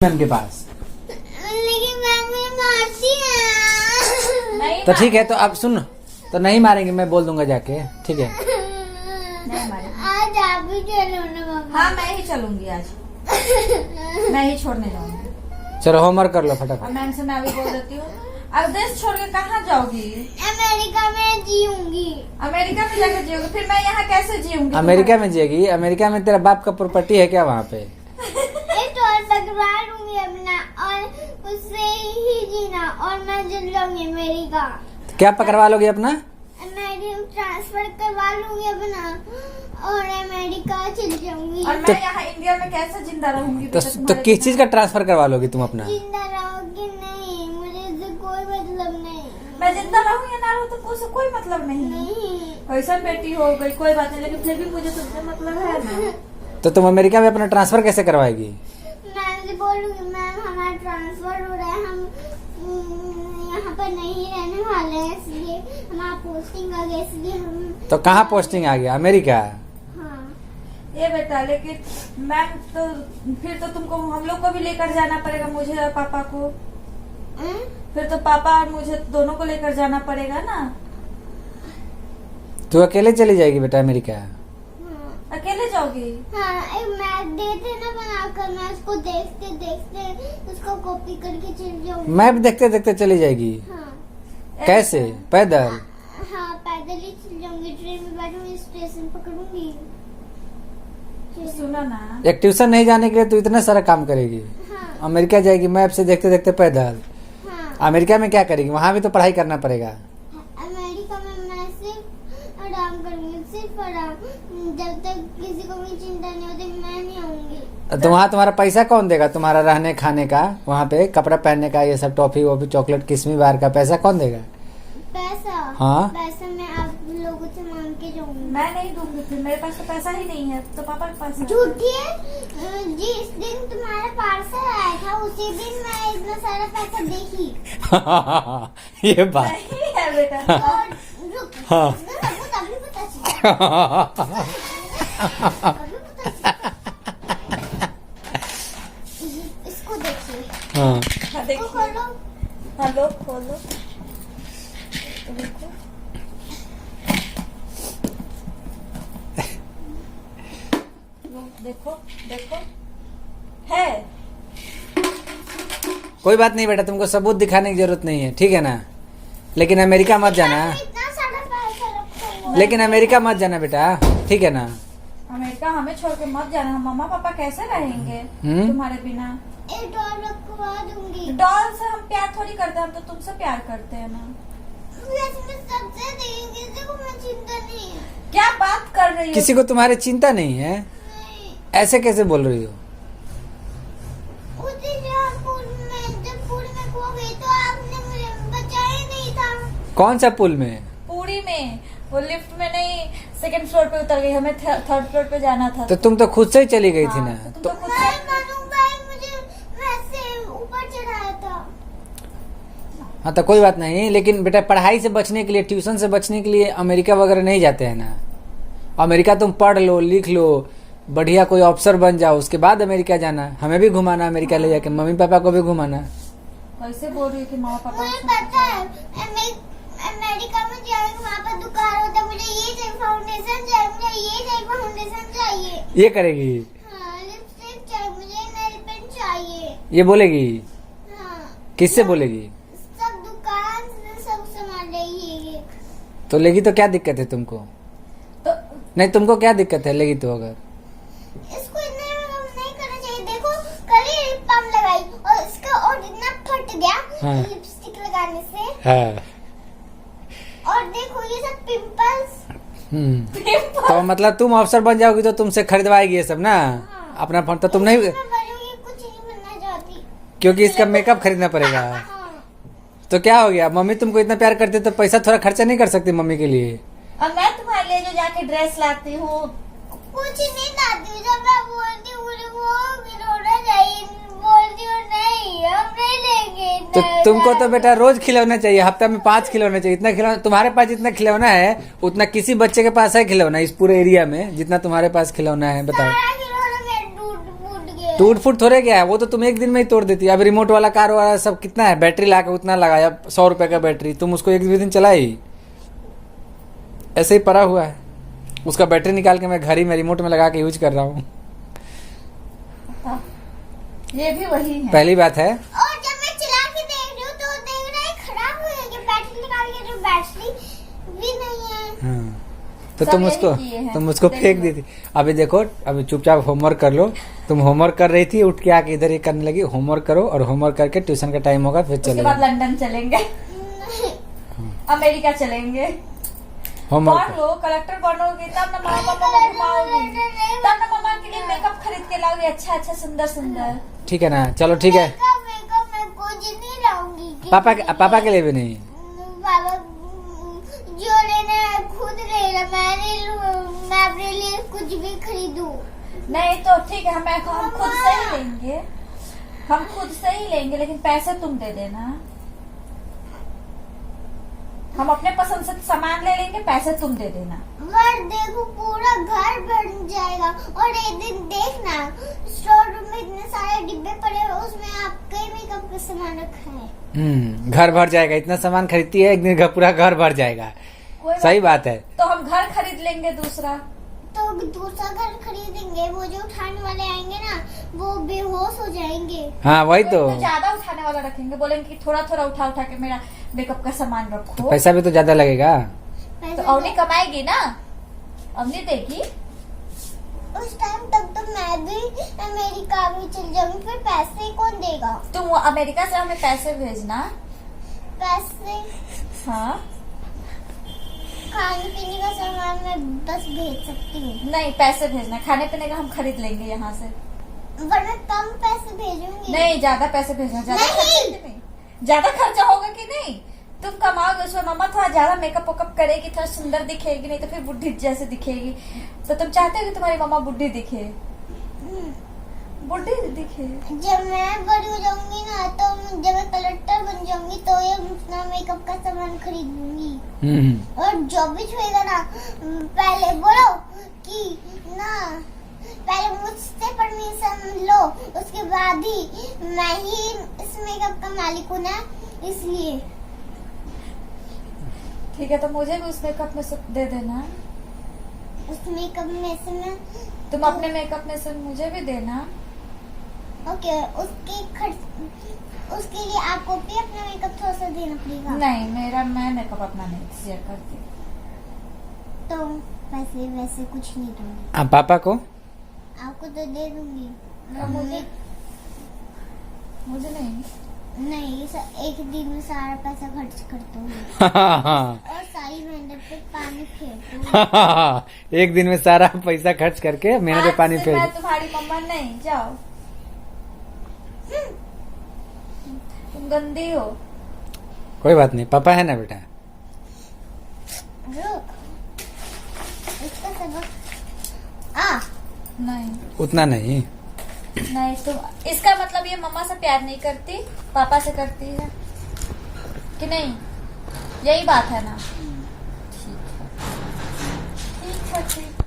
Ma'am के पास। लेकिन ma'am मुझे मारती है। तो ठीक है, तो अब सुन, तो नहीं मारेंगे, मैं बोल दूंगा जाके, ठीक है। नहीं मारेंगे। आज आप भी चलो ना मम्मा। हाँ मैं ही चलूंगी आज, मैं ही छोड़ने जाऊंगी। चलो होमवर्क कर लो और फटाफट। मैम से मैं अभी बोल देती हूँ, अब देश छोड़ के कहाँ जाओगी? अमेरिका में जीऊंगी। अमेरिका में जाकर जियोगी, फिर मैं यहाँ कैसे जीऊंगी? अमेरिका में जिएगी? अमेरिका में तेरा बाप का प्रॉपर्टी है क्या वहाँ पे? एक टॉल पकड़ा लूंगी अपना और उससे ही जीना, और मैं चल जाऊंगी अमेरिका। क्या पकड़वा लोगे अपना? अमेरिका ट्रांसफर करवा लूंगी अपना और अमेरिका चल जाऊंगी। और मैं यहाँ इंडिया में कैसे जिंदा रहूंगी? तो किस चीज का ट्रांसफर करवा लोगी तुम अपना? जिंदा रहोगी नहीं, मुझे इससे कोई मतलब नहीं। मैं जिंदा रहूँ या ना रहूँ तो उससे कोई मतलब नहीं। नहीं कैसा बेटी हो गई कोई बात नहीं, लेकिन फिर भी मुझे तुमसे मतलब है ना। तो तुम अमेरिका में अपना ट्रांसफर कैसे करवाएगी? मैम से बोलूंगी, मैम हमारा ट्रांसफर हो रहा है, हम यहाँ पर नहीं रहने वाले हैं, इसलिए हमारा पोस्टिंग आ गया, इसलिए हम। तो कहाँ पोस्टिंग आ गया? अमेरिका? हाँ ये बेटा, लेकिन मैम तो फिर तो तुमको हम लोग को भी लेकर जाना पड़ेगा, मुझे और पापा को। हम्म? फिर तो पापा और मुझे दोनों को लेकर जाना पड़ेगा ना। तू अकेले चली जाएगी बेटा अमेरिका? हाँ। अकेले जाओगी? हाँ, एक मैप देते ना बनाकर, मैं उसको देखते देखते उसको कॉपी करके चल जाऊंगी। मैप देखते देखते चली जाएगी? हाँ कैसे? पैदल? हाँ, पैदल ही चल जाऊंगी, ट्रेन में बैठूंगी, स्टेशन पकड़ूंगी। सुनो ना, एक ट्यूशन नहीं जाने के लिए तू इतना सारा काम करेगी? हाँ अमेरिका जाएगी मैप से देखते देखते पैदल? हाँ। अमेरिका में क्या करेगी? वहाँ भी तो पढ़ाई करना पड़ेगा। अमेरिका में मैं सिर्फ आराम करूंगी, सिर्फ आराम। जब तक किसी को भी चिंता नहीं होती मैं नहीं आऊंगी। तो वहाँ तुम्हारा पैसा कौन देगा? तुम्हारा रहने खाने का, वहाँ पे कपड़ा पहनने का, ये सब टॉफी वॉफी चॉकलेट किस्मी बार का पैसा कौन देगा? पैसा? हाँ। पैसा मैं आप लोगों से मांग के जाऊंगी। मैं नहीं दूंगी, फिर मेरे पास तो पैसा ही नहीं है, तो पापा के पास है। झूठी है। जिस दिन तुम्हारा पार्सल आया था उसी दिन मैं इतना सारा पैसा देखी। ये बात नहीं है बेटा। और रुक, हाँ। वो तभी पता चला। तभी पता चला। इसको देखिए। हाँ। हाँ, इसको देखिए। खोलो। हेलो, खोलो। देखो। देखो देखो, है। कोई बात नहीं बेटा, तुमको सबूत दिखाने की जरूरत नहीं है, ठीक है ना? लेकिन अमेरिका मत जाना। इतना सारा पैसा रखा हुआ। लेकिन अमेरिका मत जाना बेटा, ठीक है ना? अमेरिका हमें छोड़ के मत जाना, हम मम्मा पापा कैसे रहेंगे तुम्हारे बिना? एक डॉल रखवा दूंगी। डॉल से हम प्यार थोड़ी करते हैं, हम तो तुमसे प्यार करते हैं ना। वैसे मैं सबसे देंगी, किसी को मैं चिंता नहीं है। क्या बात कर रही हो? किसी को तुम्हारी चिंता नहीं है? नहीं, ऐसे कैसे बोल रही हो? उसी जब पुल में खो गई तो आपने मुझे बचाया नहीं था। कौन सा पुल में? पूरी में, वो लिफ्ट में नहीं, सेकंड फ्लोर पे उतर गई, हमें थर्ड फ्लोर पे जाना था। तो तुम तो खुद से ही चली गई थी हाँ, ना? तो तो तुम तो खुद मैं से- मनु भाई मुझे वैसे ऊपर चढ़ाया था। हाँ तो कोई बात नहीं, लेकिन बेटा पढ़ाई से बचने के लिए, ट्यूशन से बचने के लिए अमेरिका वगैरह नहीं जाते हैं ना। अमेरिका तुम पढ़ लो, लिख लो, बढ़िया कोई अफसर बन जाओ, उसके बाद अमेरिका जाना। हमें भी घुमाना अमेरिका ले जाके, मम्मी पापा को भी घुमाना। कैसे बोल रही है कि माँ पापा मुझे पता है अमेरिका में जाएंगे, वहाँ पर दुकान होता है, मुझे ये चाहिए फाउंडेशन चाहिए, मुझे ये चाहिए फाउंडेशन चाहिए। ये करेगी? हाँ, लिपस्टिक चाहिए मुझे, नेल पेंट चाहिए। ये बोलेगी? हाँ, किससे बोलेगी? सब दुकान से सब सामान लेगी। तो लेगी तो क्या दिक्कत है तुमको? तो नहीं, तुमको क्या दिक्कत है लेगी तो? अगर इसको इतना नहीं करना चाहिए। देखो कल ही लिप बाम लगाई और इसका और इतना फट गया हाँ। लिपस्टिक लगाने से। है। और देखो ये सब पिंपल्स। तो मतलब तुम अफसर बन जाओगी तो तुमसे खरीदवाएगी ये सब ना? हाँ। अपना फोन तो तुम नहीं, मैं बड़ी कुछ नहीं बनना चाहती। क्योंकि इसका मेकअप खरीदना पड़ेगा। हाँ। तो क्या हो गया? मम्मी तुमको इतना प्यार करते तो पैसा थोड़ा खर्चा नहीं कर सकती मम्मी के लिए? और मैं तुम्हारे लिए जो जाके ड्रेस लाती हूँ, कुछ नहीं लाती, जब मैं बोलती हूँ मुझे वो खिलौना चाहिए, बोलती हूँ नहीं हम नहीं लेंगे। तो इतना तुमको तो ज्यादा। बेटा रोज खिलौना चाहिए, हफ्ता में 5 खिलौना चाहिए। इतना खिलौना तुम्हारे पास जितना खिलौना है उतना किसी बच्चे के पास है खिलौना इस पूरे एरिया में जितना तुम्हारे पास खिलौना है? बताओ। सारा खिलौना मेरा टूट फूट गया। टूट फूट थोड़े गया है, वो तो तुम एक दिन में ही तोड़ देती। अब रिमोट वाला कार वाला सब कितना है, बैटरी ला के उतना लगाया, 100 रुपए का बैटरी, तुम उसको एक भी दिन चलाई, ऐसे ही पड़ा हुआ है। उसका बैटरी निकाल के मैं घर ही में रिमोट में लगा के यूज कर रहा हूँ। ये भी वही है। पहली बात है, और जब मैं चला के देख रही हूँ तो देख रहा है खराब हो गया, बैटरी निकाल के, जो बैटरी भी नहीं है। हाँ, तो सब तुम यही उसको किए हैं। तुम उसको देख फेंक लो। दी थी। अभी देखो, अभी चुपचाप होमवर्क कर लो। तुम होमवर्क कर रही थी, उठ के आके इधर ही करने लगी। होमवर्क करो, और होमवर्क करके ट्यूशन का टाइम होगा फिर उसके चले बाद जाओ। लंदन चलेंगे, अमेरिका चलेंगे। होमवर्क पढ़ लो, कलेक्टर बनोगे तब ना मामा को घुमाओगे, तब ना मामा के लिए मेकअप खरीद के लाओगे अच्छा अच्छा सुंदर सुंदर। ठीक है ना, चलो ठीक है। मेकअप मैं कुछ नहीं लाऊंगी। पापा के लिए भी नहीं। पापा जो लेना है खुद लेना, मैं अपने लिए कुछ भी खरीदूं। नहीं तो ठीक है, हम खुद से ही लेंगे, हम खुद से ही लेंगे, लेकिन पैसे तुम दे देना। हम अपने पसंद से सामान ले लेंगे, पैसे तुम दे देना। पर देखो पूरा घर बन जाएगा, और एक दिन देखना स्टोर रूम में इतने सारे डिब्बे पड़े हैं, उसमें आपका ही मेकअप का सामान रखा है। घर भर जाएगा। इतना सामान खरीदती है, एक दिन पूरा घर भर जाएगा। सही बात है। तो हम घर खरीद लेंगे दूसरा। तो दूसरा घर खरीदेंगे, वो जो उठाने वाले आएंगे ना वो बेहोश हो जाएंगे। हाँ वही तो। ज्यादा उठाने वाला रखेंगे, बोलेंगे कि थोड़ा थोड़ा उठा उठा के मेरा मेकअप का सामान रखो। पैसा भी तो ज्यादा लगेगा। तो अवनी कमाएगी ना, अवनी देगी। उस टाइम तक तो मैं भी अमेरिका भी चल जाऊंगी, फिर पैसे कौन देगा? तुम अमेरिका से हमें पैसे भेजना। पैसे हाँ, खाने पीने का सामान मैं बस भेज सकती हूँ। नहीं पैसे भेजना, खाने पीने का हम खरीद लेंगे यहाँ से। वरना कम पैसे भेजूंगी। नहीं ज्यादा पैसे भेजना, ज्यादा नहीं। खर्चा नहीं, ज्यादा खर्चा होगा कि नहीं? तुम कमाओगे उसमें, मम्मा थोड़ा ज्यादा मेकअप वेकअप करेगी, थोड़ा सुंदर दिखेगी, नहीं तो फिर बुढ़ी जैसे दिखेगी। तो तुम चाहते हो कि तुम्हारी मम्मा बुढ़ी दिखे? बुढ़ी दिखे। जब मैं बड़ी हो जाऊंगी ना, तो जब मैं कलेक्टर बन जाऊंगी तो ये अपना मेकअप का सामान खरीदूंगी। और जो भी छुएगा ना, पहले बोलो कि ना, पहले मुझसे परमिशन लो, उसके बाद ही मैं ही इस मेकअप का मालिक हूँ ना, इसलिए। ठीक है, तो मुझे भी उस मेकअप में से दे देना। उस मेकअप में से मैं, तुम अपने मेकअप में से मुझे भी देना। ओके, उसके लिए आपको भी अपना मेकअप थोड़ा सा देना पड़ेगा। नहीं, मैं मेकअप अपना नहीं शेयर करती। तो पैसे वैसे कुछ नहीं दूंगी। आप पापा को? आपको तो दे दूंगी। मुझे नहीं। नहीं, एक दिन में सारा पैसा खर्च करता हूँ और सारी मेहनत पे पानी फेरता हूँ। एक दिन में सारा पैसा खर्च करके मेहनत पे पानी आज से फेर। मैं तुम्हारी मम्मा नहीं, जाओ। तुम गंदी हो। कोई बात नहीं, पापा है ना बेटा। रुक, इसका सबक नहीं उतना नहीं। नहीं, तुम इसका मतलब ये मम्मा से प्यार नहीं करती, पापा से करती है कि नहीं? यही बात है ना? ठीक है, ठीक है, ठीक।